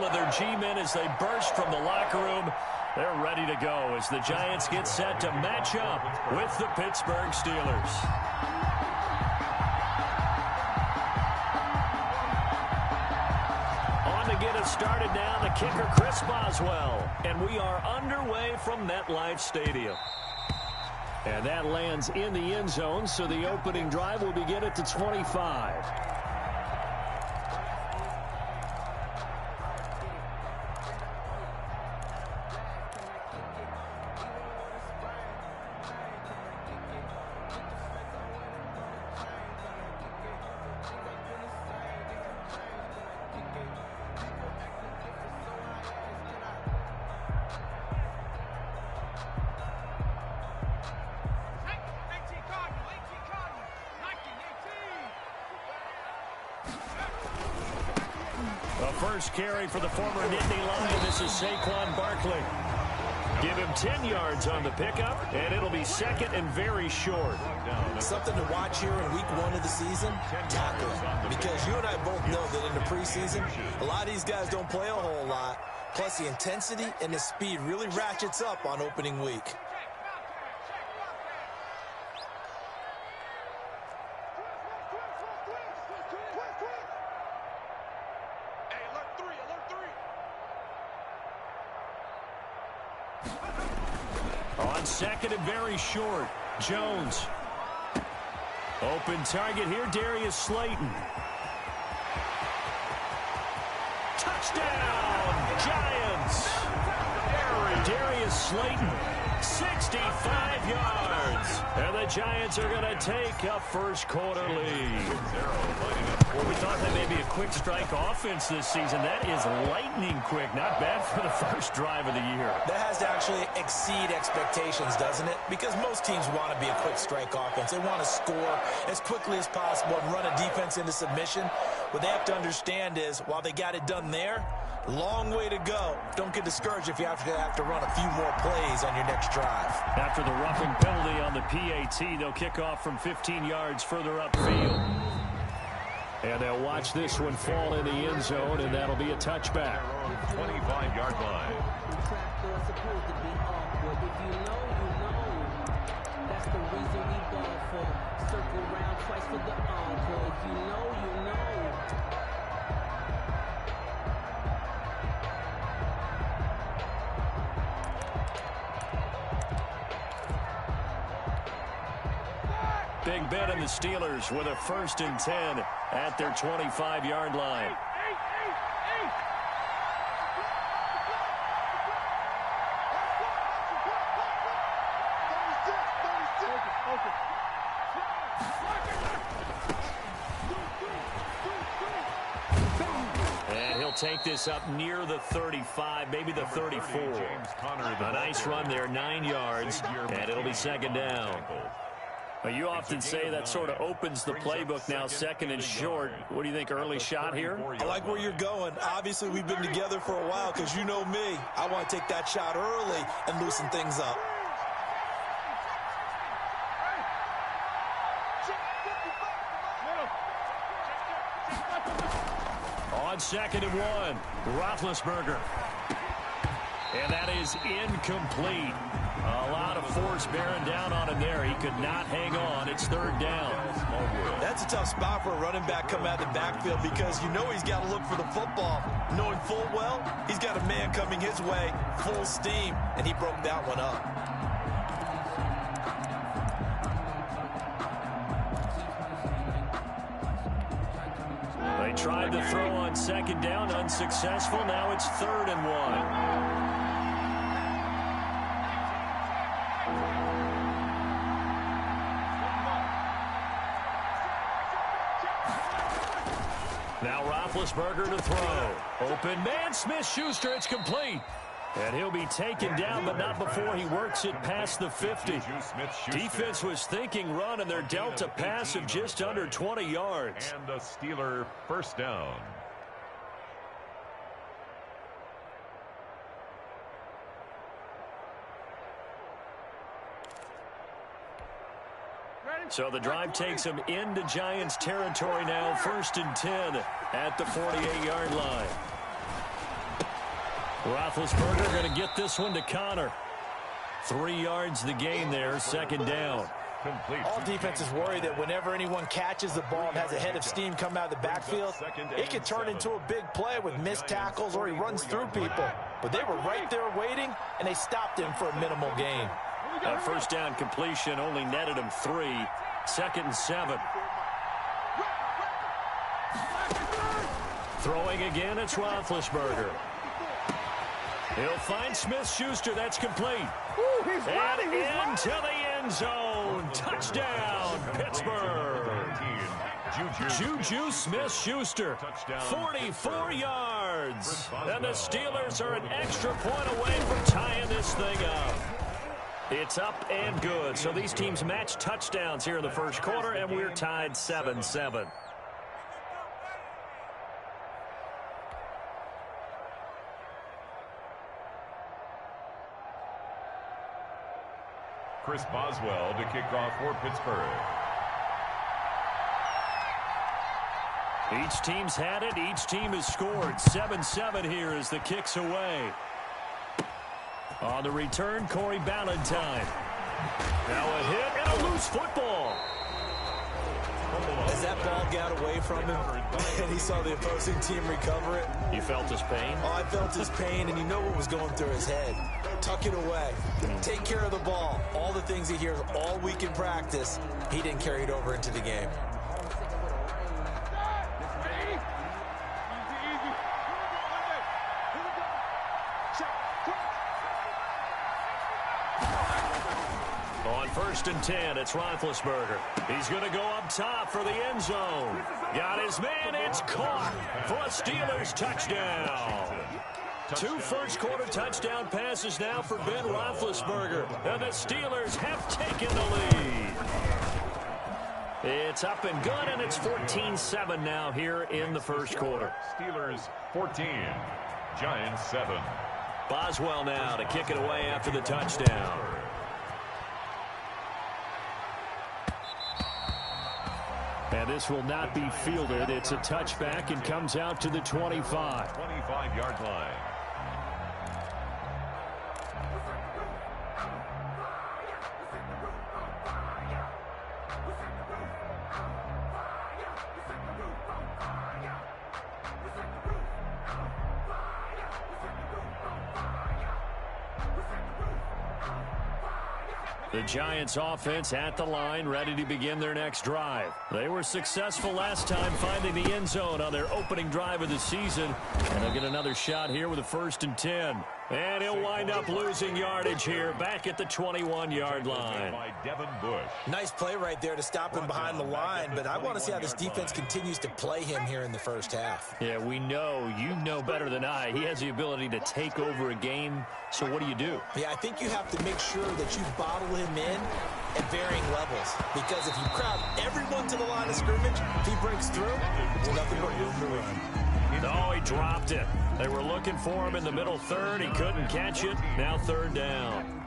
huddle of their G-men as they burst from the locker room. They're ready to go as the Giants get set to match up with the Pittsburgh Steelers. On to get us started now, the kicker, Chris Boswell. And we are underway from MetLife Stadium. And that lands in the end zone, so the opening drive will begin at the 25. First carry for the former Nittany Lion. This is Saquon Barkley. Give him 10 yards on the pickup, and it'll be second and very short. Something to watch here in week 1 of the season, tackling. Because you and I both know that in the preseason, a lot of these guys don't play a whole lot. Plus, the intensity and the speed really ratchets up on opening week. On second and very short, Jones. Open target here, Darius Slayton. Touchdown, Giants! Darius Slayton, 65 yards. And the Giants are going to take a first quarter lead. Well, we thought that may be a quick strike offense this season. That is lightning quick. Not bad for the first drive of the year. That has to actually exceed expectations, doesn't it? Because most teams want to be a quick strike offense. They want to score as quickly as possible and run a defense into submission. What they have to understand is, while they got it done there, long way to go. Don't get discouraged if you have to run a few more plays on your next drive. After the roughing penalty on the PAT, they'll kick off from 15 yards further upfield. And they'll watch this one fall in the end zone, and that'll be a touchback. 25-yard line. That's the reason we ball for. Circle round twice for the encore. If you know, you know. Big Ben and the Steelers with a 1st and 10 at their 25-yard line. And he'll take this up near the 35, maybe the 34. A nice run there, 9 yards, and it'll be second down. Well, you often say that sort of opens the playbook now, 2nd and short. What do you think, early shot here? I like where you're going. Obviously, we've been together for a while because you know me. I want to take that shot early and loosen things up. On 2nd and 1, Roethlisberger. And that is incomplete. A lot of force bearing down on him there. He could not hang on. It's 3rd down. That's a tough spot for a running back coming out of the backfield because you know he's got to look for the football. Knowing full well, he's got a man coming his way, full steam, and he broke that one up. They tried to throw on 2nd down, unsuccessful. Now it's 3rd and 1. Now Roethlisberger to throw. Open man, Smith-Schuster, it's complete. And he'll be taken down, but not before he works it past the 50. Defense was thinking run, and they're dealt a pass of just under 20 yards. And a Steeler first down. So the drive takes him into Giants territory now, 1st and 10 at the 48-yard line. Roethlisberger going to get this one to Connor. 3 yards the gain there, second down. All defenses worry that whenever anyone catches the ball and has a head of steam come out of the backfield, it can turn into a big play with missed tackles or he runs through people. But they were right there waiting, and they stopped him for a minimal gain. That first down completion only netted him 3. 2nd and 7. Throwing again, it's Roethlisberger. He'll find Smith-Schuster. That's complete. And into the end zone. Touchdown, Pittsburgh. Juju Smith-Schuster, 44 yards. And the Steelers are an extra point away from tying this thing up. It's up and good. So these teams match touchdowns here in the first quarter, and we're tied 7-7. Chris Boswell to kick off for Pittsburgh. Each team's had it. Each team has scored. 7-7 here as the kick's away. On the return, Corey Ballantyne. Now a hit and a loose football. As that ball got away from him and he saw the opposing team recover it. You felt his pain? Oh, I felt his pain, and you know what was going through his head. Tuck it away. Take care of the ball. All the things he hears all week in practice, he didn't carry it over into the game. On 1st and 10, it's Roethlisberger. He's going to go up top for the end zone. Got his man. It's caught for a Steelers touchdown. 2 first-quarter touchdown passes now for Ben Roethlisberger. And the Steelers have taken the lead. It's up and good, and it's 14-7 now here in the first quarter. Steelers 14, Giants 7. Boswell now to kick it away after the touchdown. And this will not be fielded. It's a touchback and comes out to the 25. 25-yard line. The Giants offense at the line, ready to begin their next drive. They were successful last time finding the end zone on their opening drive of the season. And they'll get another shot here with a 1st and 10. And he'll wind up losing yardage here back at the 21-yard line. Nice play right there to stop him behind the line, but I want to see how this defense continues to play him here in the first half. Yeah, we know, you know better than I, he has the ability to take over a game. So what do? Yeah, I think you have to make sure that you bottle him in at varying levels, because if you crowd everyone to the line of scrimmage, if he breaks through, there's nothing but room to run. No, he dropped it. They were looking for him in the middle third. He couldn't catch it. Now 3rd down.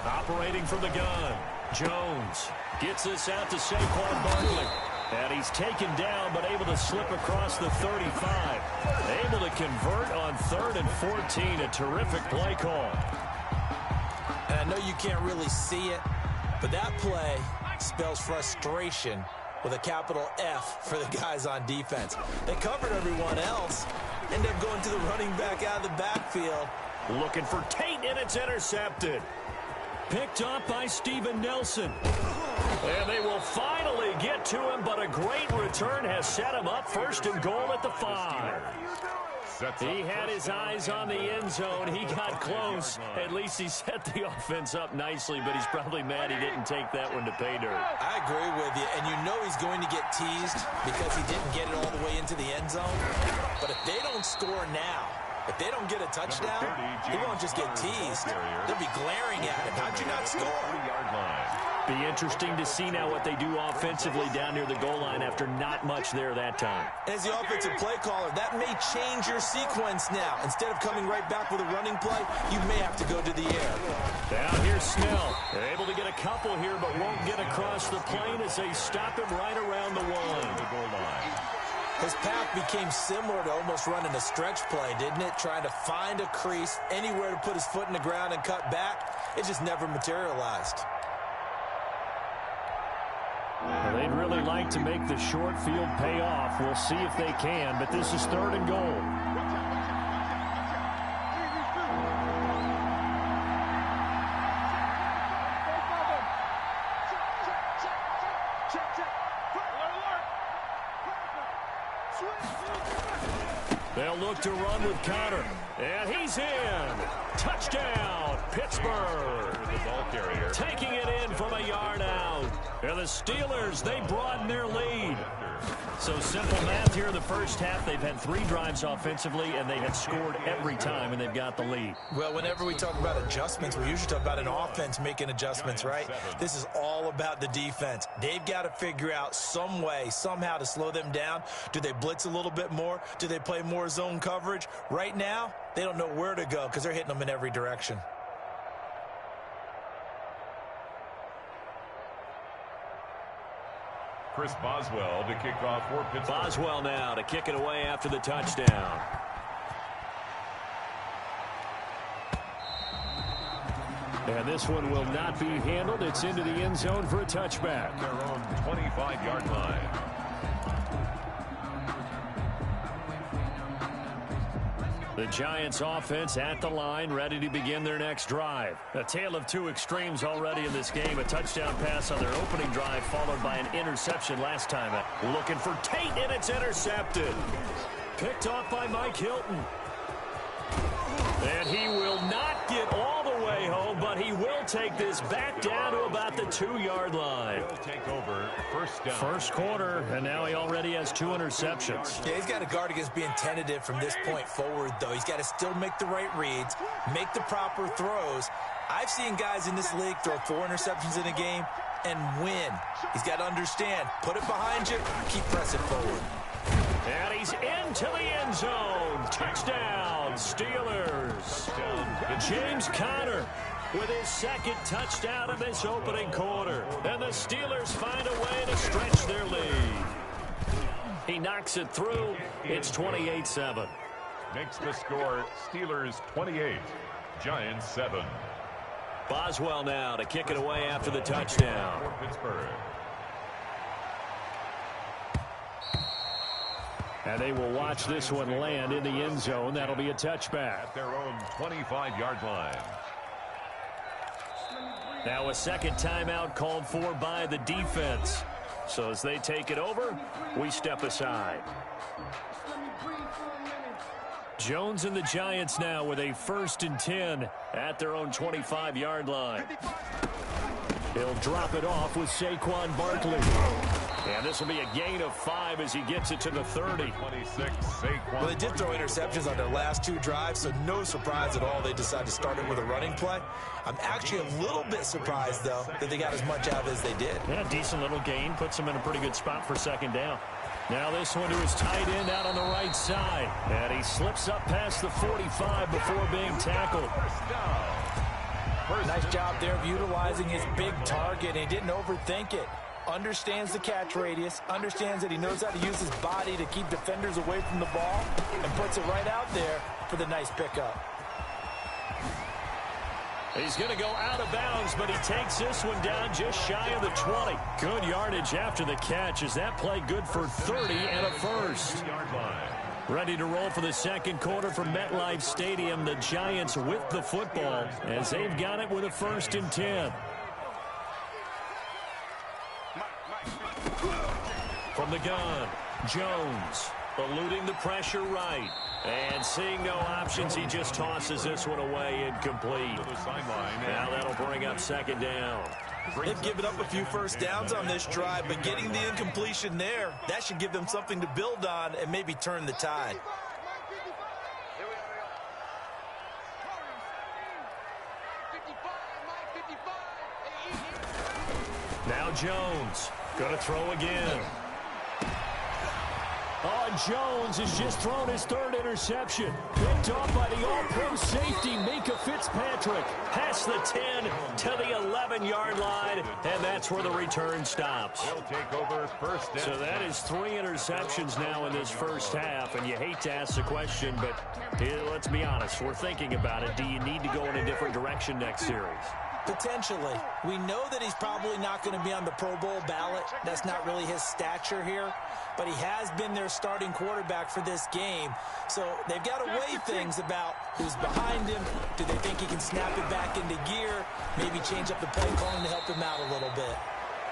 Operating from the gun, Jones gets this out to Saquon Barkley. And he's taken down, but able to slip across the 35. Able to convert on 3rd and 14. A terrific play call. And I know you can't really see it, but that play spells frustration with a capital F for the guys on defense. They covered everyone else, end up going to the running back out of the backfield. Looking for Tate, and it's intercepted. Picked up by Steven Nelson. And they will finally get to him, but a great return has set him up 1st and goal at the 5. He had his eyes on the end zone. He got close. At least he set the offense up nicely, but he's probably mad he didn't take that one to pay dirt. I agree with you, and you know he's going to get teased because he didn't get it all the way into the end zone. But if they don't score now, if they don't get a touchdown, he won't just get teased. They'll be glaring at him. How'd you not score? Be interesting to see now what they do offensively down near the goal line after not much there that time. As the offensive play caller, that may change your sequence now. Instead of coming right back with a running play, you may have to go to the air. Down here's Snell. They're able to get a couple here, but won't get across the plane as they stop him right around the one. The goal line. His path became similar to almost running a stretch play, didn't it? Trying to find a crease, anywhere to put his foot in the ground and cut back. It just never materialized. Well, they'd really like to make the short field pay off. We'll see if they can, but this is 3rd and goal. They'll look to run with Connor. And he's in. Touchdown, Pittsburgh. The ball carrier. Taking it in from a yard out. And the Steelers, they broaden their lead. So simple math here in the first half. They've had 3 drives offensively, and they have scored every time, and they've got the lead. Well, whenever we talk about adjustments, we usually talk about an offense making adjustments, right? This is all about the defense. They've got to figure out some way, somehow to slow them down. Do they blitz a little bit more? Do they play more zone coverage? Right now, they don't know where to go because they're hitting them in every direction. Chris Boswell to kick off for Pittsburgh. Boswell now to kick it away after the touchdown. And this one will not be handled. It's into the end zone for a touchback. Their own 25-yard line. The Giants offense at the line, ready to begin their next drive. A tale of 2 extremes already in this game. A touchdown pass on their opening drive, followed by an interception last time. Looking for Tate, and it's intercepted. Picked off by Mike Hilton. And he will not get all the way home, but he will take this back down to about the 2-yard line. He'll take over 1st down. First quarter, and now he already has 2 interceptions. Yeah, he's got to guard against being tentative from this point forward, though. He's got to still make the right reads, make the proper throws. I've seen guys in this league throw 4 interceptions in a game and win. He's got to understand, put it behind you, keep pressing forward. And he's into the end zone. Touchdown, Steelers. James Conner with his 2nd touchdown of this opening quarter. And the Steelers find a way to stretch their lead. He knocks it through. It's 28-7. Makes the score Steelers 28, Giants 7. Boswell now to kick it away after the touchdown. For Pittsburgh. And they will watch this one land in the end zone. That'll be a touchback. At their own 25-yard line. Now a 2nd timeout called for by the defense. So as they take it over, we step aside. Jones and the Giants now with a 1st and 10 at their own 25-yard line. He'll drop it off with Saquon Barkley. And this will be a gain of 5 as he gets it to the 30. 26, Saquon. Well, they did throw interceptions on their last 2 drives, so no surprise at all they decided to start it with a running play. I'm actually a little bit surprised, though, that they got as much out as they did. Yeah, decent little gain. Puts him in a pretty good spot for 2nd down. Now this one to his tight end out on the right side. And he slips up past the 45 before being tackled. Nice job there of utilizing his big target. He didn't overthink it. Understands the catch radius, understands that he knows how to use his body to keep defenders away from the ball, and puts it right out there for the nice pickup. He's going to go out of bounds, but he takes this one down just shy of the 20. Good yardage after the catch. Is that play good for 30 and a 1st? Ready to roll for the 2nd quarter from MetLife Stadium. The Giants with the football as they've got it with a 1st and 10. From the gun, Jones eluding the pressure right. And seeing no options, he just tosses this one away incomplete. Now that'll bring up 2nd down. They've given up a few 1st downs on this drive, but getting the incompletion there, that should give them something to build on and maybe turn the tide. Now Jones going to throw again. Oh, and Jones has just thrown his third interception. Picked off by the all-pro safety, Minka Fitzpatrick. Past the 10 to the 11-yard line, and that's where the return stops. He'll take over first and So that is 3 interceptions now in this first half, and you hate to ask the question, but let's be honest. We're thinking about it. Do you need to go in a different direction next series? Potentially. We know that he's probably not going to be on the Pro Bowl ballot. That's not really his stature here. But he has been their starting quarterback for this game. So they've got to weigh things about who's behind him. Do they think he can snap it back into gear? Maybe change up the play calling to help him out a little bit.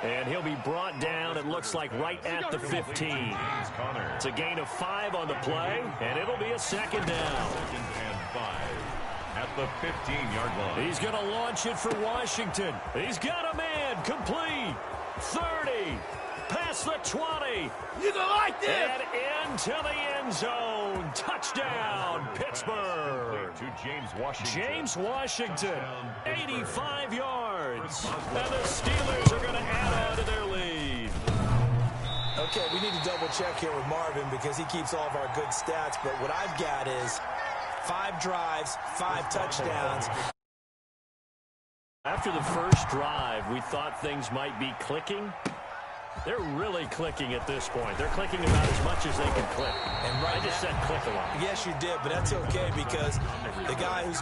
And he'll be brought down, it looks like, right at the 15. It's a gain of 5 on the play, and it'll be a second down. 2nd and 5 at the 15-yard line. He's going to launch it for Washington. He's got a man, complete. 30. Past the 20. You gonna like this? And into the end zone. Touchdown, Pittsburgh. To James Washington. James Washington, 85 yards. And the Steelers are going to add on to their lead. Okay, we need to double check here with Marvin because he keeps all of our good stats. But what I've got is 5 drives, 5 touchdowns. After the first drive, we thought things might be clicking. They're really clicking at this point. They're clicking about as much as they can click. And right I just said click a lot. Yes, you did, but that's okay because the guy who's